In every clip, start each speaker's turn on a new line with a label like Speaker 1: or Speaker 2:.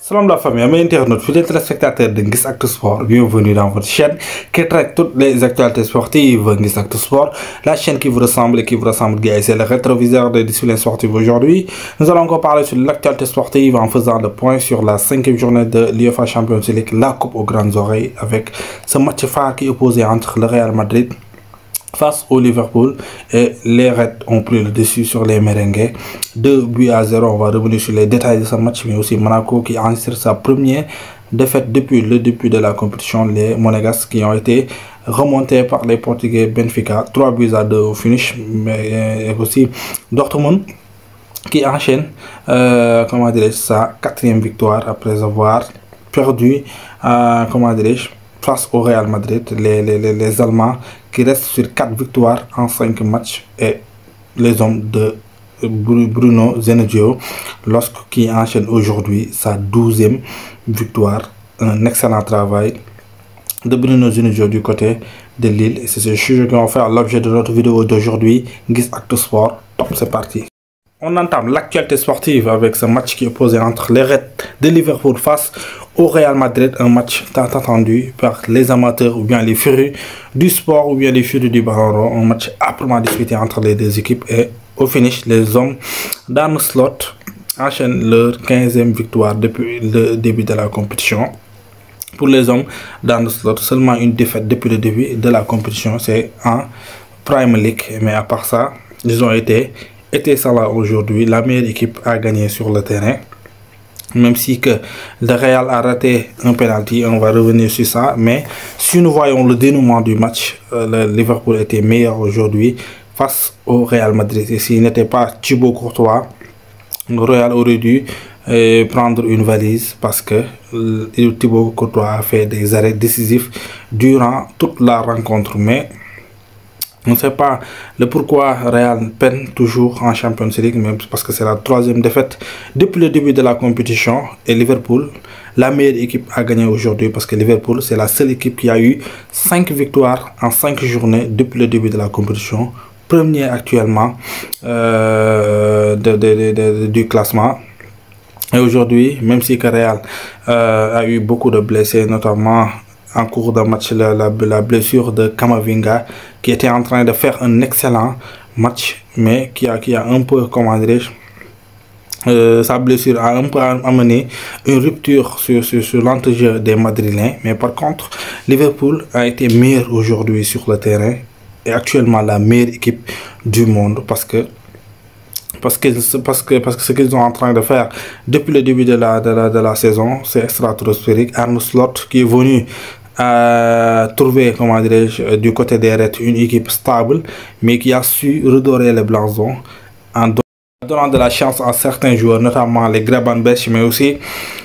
Speaker 1: Salam la famille, amis internautes, fidèles téléspectateurs de Nguiss Actu Sport, bienvenue dans votre chaîne qui traite toutes les actualités sportives. Nguiss Actu Sport, la chaîne qui vous ressemble et qui vous ressemble, guys. C'est le rétroviseur des disciplines sportives aujourd'hui. Nous allons encore parler sur l'actualité sportive en faisant le point sur la 5e journée de l'UEFA Champions League, la Coupe aux grandes oreilles, avec ce match phare qui est opposé entre le Real Madrid face au Liverpool et les Reds ont pris le dessus sur les Merengues. 2-0. On va revenir sur les détails de ce match, mais aussi Monaco qui enregistre sa première défaite depuis le début de la compétition. Les Monégasques qui ont été remontés par les Portugais Benfica. 3-2 au finish, mais aussi Dortmund qui enchaîne sa 4e victoire après avoir perdu face au Real Madrid. Les Allemands qui restent sur 4 victoires en 5 matchs et les hommes de Bruno Genesio qui enchaîne aujourd'hui sa 12e victoire. Un excellent travail de Bruno Genesio du côté de Lille. Et c'est ce sujet qui va faire l'objet de notre vidéo d'aujourd'hui. Nguiss Actu Sport, top, c'est parti. On entame l'actualité sportive avec ce match qui est opposé entre les Reds de Liverpool face au Real Madrid. Un match tant attendu par les amateurs ou bien les férus du sport ou bien les férus du ballon rond. Un match âprement disputé entre les deux équipes et au finish, les hommes d'Arne Slot enchaînent leur 15e victoire depuis le début de la compétition. Pour les hommes d'Arne Slot, seulement une défaite depuis le début de la compétition, c'est en Premier League. Mais à part ça, ils ont été ça là aujourd'hui. La meilleure équipe a gagné sur le terrain. Même si que le Real a raté un penalty, on va revenir sur ça. Mais si nous voyons le dénouement du match, le Liverpool était meilleur aujourd'hui face au Real Madrid. Et s'il n'était pas Thibaut Courtois, le Real aurait dû prendre une valise parce que Thibaut Courtois a fait des arrêts décisifs durant toute la rencontre. Mais on ne sait pas le pourquoi Real peine toujours en Champions League, même parce que c'est la 3e défaite depuis le début de la compétition. Et Liverpool, la meilleure équipe, a gagné aujourd'hui parce que Liverpool, c'est la seule équipe qui a eu 5 victoires en 5 journées depuis le début de la compétition. Premier actuellement du classement. Et aujourd'hui, même si Real a eu beaucoup de blessés, notamment en cours de match, la blessure de Camavinga, qui était en train de faire un excellent match, mais qui a un peu, sa blessure a un peu amené une rupture sur l'entrejeu des Madrilènes. Mais par contre, Liverpool a été meilleur aujourd'hui sur le terrain et actuellement la meilleure équipe du monde parce que ce qu'ils sont en train de faire depuis le début de la saison, c'est stratosphérique. Arne Slot qui est venu trouver, du côté des Reds une équipe stable, mais qui a su redorer les blasons en donnant de la chance à certains joueurs, notamment les Gravenberch, mais aussi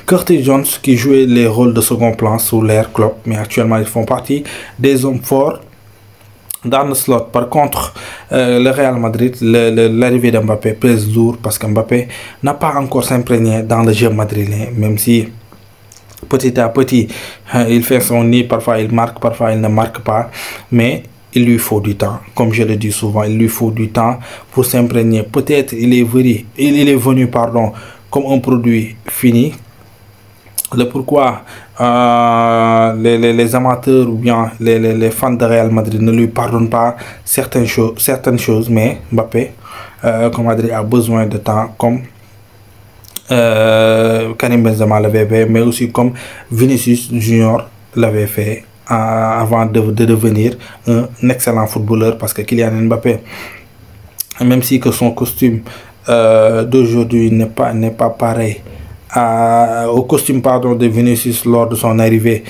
Speaker 1: Curtis Jones qui jouait les rôles de second plan sous l'ère Klopp. Mais actuellement, ils font partie des hommes forts d'Arne Slot. Par contre, le Real Madrid, l'arrivée de Mbappé pèse lourd parce que Mbappé n'a pas encore s'imprégné dans le jeu madrilène, même si petit à petit il fait son nid, parfois il marque, parfois il ne marque pas, mais il lui faut du temps. Comme je le dis souvent, il lui faut du temps pour s'imprégner. Peut-être il est venu comme un produit fini. Le pourquoi les amateurs ou bien les fans de Real Madrid ne lui pardonnent pas certaines choses, mais Mbappé a besoin de temps, comme Karim Benzema l'avait fait, mais aussi comme Vinicius Junior l'avait fait avant de devenir un excellent footballeur. Parce que Kylian Mbappé, même si que son costume d'aujourd'hui n'est pas pareil au costume de Vinicius lors de son arrivée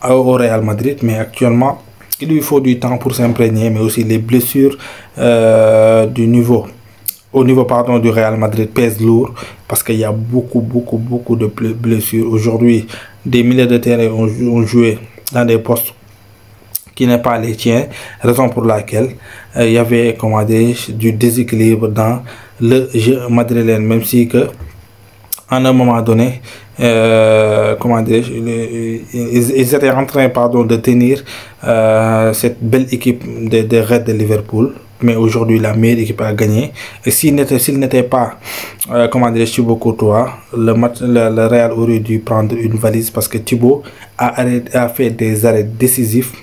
Speaker 1: au Real Madrid, mais actuellement il lui faut du temps pour s'imprégner, mais aussi les blessures au niveau du Real Madrid pèsent lourd parce qu'il y a beaucoup de blessures. Aujourd'hui, des milliers de terrains ont joué dans des postes qui n'est pas les tiens, raison pour laquelle il y avait du déséquilibre dans le jeu madrilène, même si que à un moment donné, ils étaient en train de tenir cette belle équipe des Reds de Liverpool. mais aujourd'hui la meilleure équipe a gagné. Et s'il n'était pas comment dire, Thibaut Courtois, le Real aurait dû prendre une valise, parce que Thibaut a fait des arrêts décisifs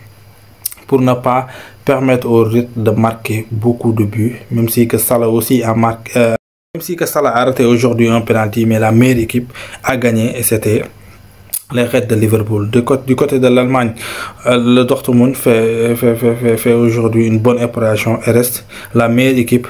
Speaker 1: pour ne pas permettre au rythme de marquer beaucoup de buts, même si que Salah aussi a marqué, même si que Salah a arrêté aujourd'hui un penalty, mais la meilleure équipe a gagné, et c'était les Reds de Liverpool. Du côté de l'Allemagne, le Dortmund fait aujourd'hui une bonne opération et reste la meilleure équipe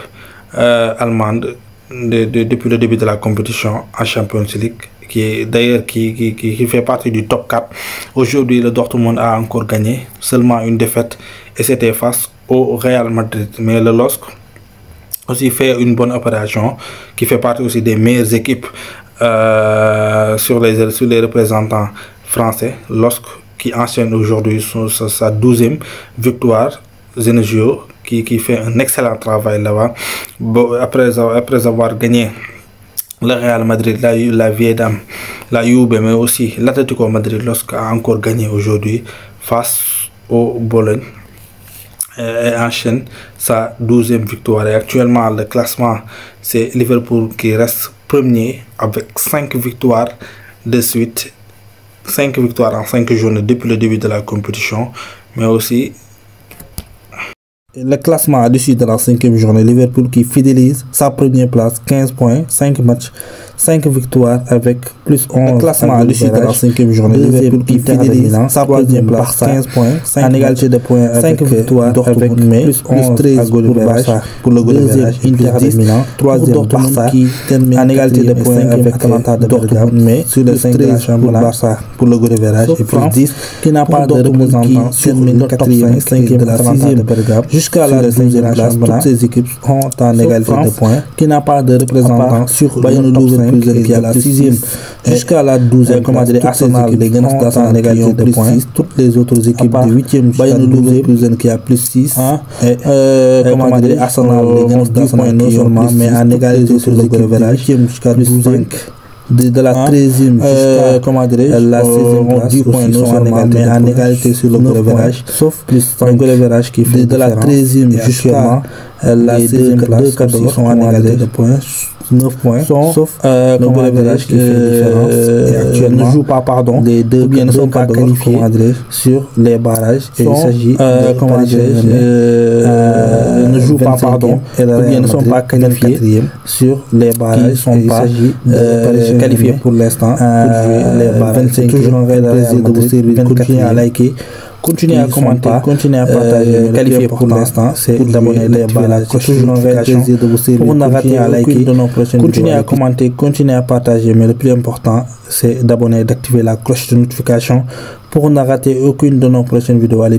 Speaker 1: allemande depuis le début de la compétition en Champions League, qui est d'ailleurs qui fait partie du top 4. Aujourd'hui, le Dortmund a encore gagné, seulement une défaite, et c'était face au Real Madrid. Mais le LOSC aussi fait une bonne opération, qui fait partie aussi des meilleures équipes sur les représentants français. LOSC qui enchaîne aujourd'hui sa 12e victoire. Zenegio qui fait un excellent travail là-bas. Après avoir gagné le Real Madrid, la vieille dame, la Juve, mais aussi l'Atlético Madrid, LOSC a encore gagné aujourd'hui face au Bologne, et enchaîne sa 12e victoire. Et actuellement, le classement, c'est Liverpool qui reste premier avec 5 victoires de suite, 5 victoires en 5 journées depuis le début de la compétition. Mais aussi le classement à l'issue de la 5e journée, Liverpool qui fidélise sa première place, 15 points, 5 matchs, 5 victoires avec plus 11. Le classement à l'issue de la 5e journée, Liverpool qui fidélise sa première place, 15 points, 5 en égalité de points avec 5 victoires avec plus 11 13 pour Barça pour le goal average, Inter de Milan, 3e Barça qui termine en égalité de points avec Atalanta de Bergame, mais sur les 5 de la championnat Barça pour le goal average, et plus 10 qui n'a pas de représentant sur le 4e, 5e de la 6e de Bergame. Jusqu'à la 12e place, toutes ces équipes ont en égalité de points, qui n'a pas de représentant sur Bayern Leverkusen qui est la 6e. Jusqu'à la 12e, comment dire, Arsenal, les Gunners d'Arsenal en égalité de points. Toutes les autres équipes de 8e, Bayern Leverkusen qui a plus 6. Et comment dire, Arsenal, les Gunners d'Arsenal non seulement, mais en égalité sur le goal average, 8e jusqu'à 12e. De la 13e jusqu'à comment dire, la 16e place, 10 points non seulement, mais en égalité sur le goal average, sauf plus un goal average qui fait de la 13e jusqu'à la 16e place, 14 sont en égalité de points, 9 points, sauf le goal average qui fait différence, et actuellement ne joue pas, pardon, les deux ne sont pas qualifiés sur les barrages, et il s'agit comment dire, ne joue pas, pardon, et ne sont pas qualifiés sur les barrages, sont pas qualifiés pour l'instant pour jouer les barrages. C'est toujours un réel plaisir de vous servir. Continuez à liker, continuez à commenter, continuez à partager. Qualifié pour l'instant, c'est pour d'abonner les barrages. C'est toujours un réel plaisir de vous servir. Pour ne rater à liker de nos prochaines vidéos, continuez à commenter, continuez à partager, mais le plus important, c'est d'abonner et d'activer la cloche de notification pour ne rater aucune de nos prochaines vidéos. Allez,